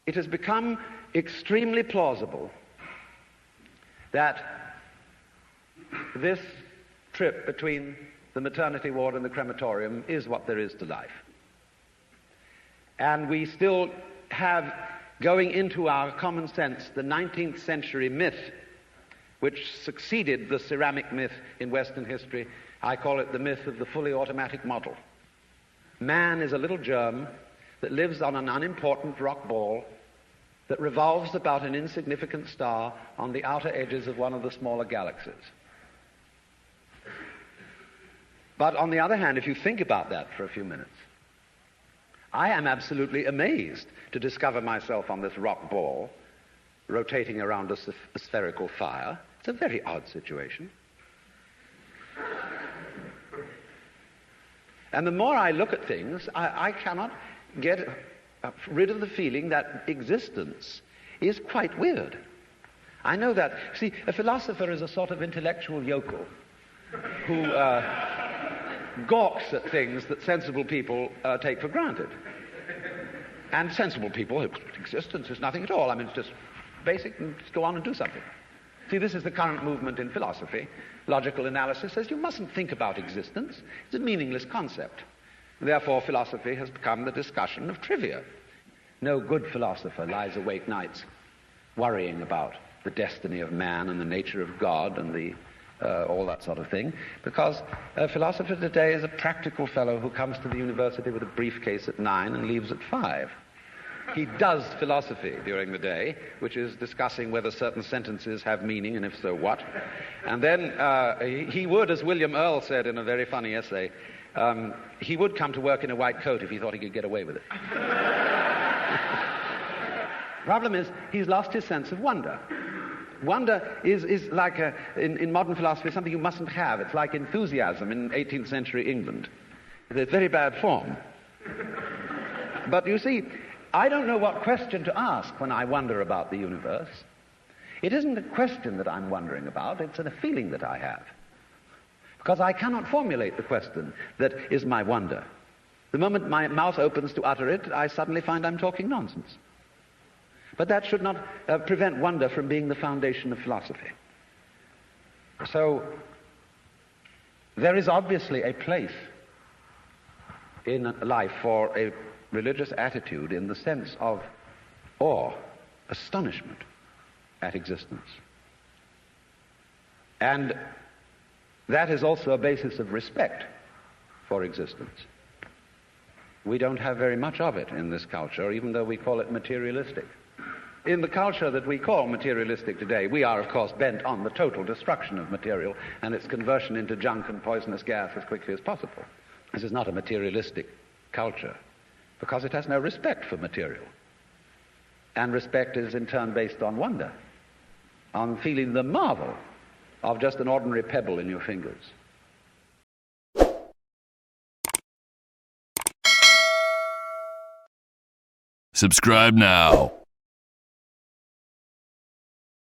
it has become extremely plausible that this trip between the maternity ward and the crematorium is what there is to life. And we still have, going into our common sense, the 19th century myth which succeeded the ceramic myth in Western history. I call it the myth of the fully automatic model. Man is a little germ that lives on an unimportant rock ball that revolves about an insignificant star on the outer edges of one of the smaller galaxies. But on the other hand, if you think about that for a few minutes, I am absolutely amazed to discover myself on this rock ball rotating around a spherical fire. It's a very odd situation. And the more I look at things, I cannot get rid of the feeling that existence is quite weird. I know that. See, a philosopher is a sort of intellectual yokel who gawks at things that sensible people take for granted. And sensible people, existence is nothing at all. I mean, it's just basic, and just go on and do something. See, this is the current movement in philosophy. Logical analysis says you mustn't think about existence. It's a meaningless concept. Therefore, philosophy has become the discussion of trivia. No good philosopher lies awake nights worrying about the destiny of man and the nature of God and all that sort of thing, because a philosopher today is a practical fellow who comes to the university with a briefcase at 9 and leaves at 5. He does philosophy during the day, which is discussing whether certain sentences have meaning, and if so, what. And then he would, as William Earle said in a very funny essay, he would come to work in a white coat if he thought he could get away with it. Problem is, he's lost his sense of wonder. Wonder is like, in modern philosophy, something you mustn't have. It's like enthusiasm in 18th century England. It's very bad form. But you see, I don't know what question to ask when I wonder about the universe. It isn't a question that I'm wondering about, it's a feeling that I have. Because I cannot formulate the question that is my wonder. The moment my mouth opens to utter it, I suddenly find I'm talking nonsense. But that should not prevent wonder from being the foundation of philosophy. So, there is obviously a place in life for a religious attitude in the sense of awe, astonishment at existence. And that is also a basis of respect for existence. We don't have very much of it in this culture, even though we call it materialistic. In the culture that we call materialistic today, we are, of course, bent on the total destruction of material and its conversion into junk and poisonous gas as quickly as possible. This is not a materialistic culture, because it has no respect for material. And respect is in turn based on wonder, on feeling the marvel of just an ordinary pebble in your fingers. Subscribe now.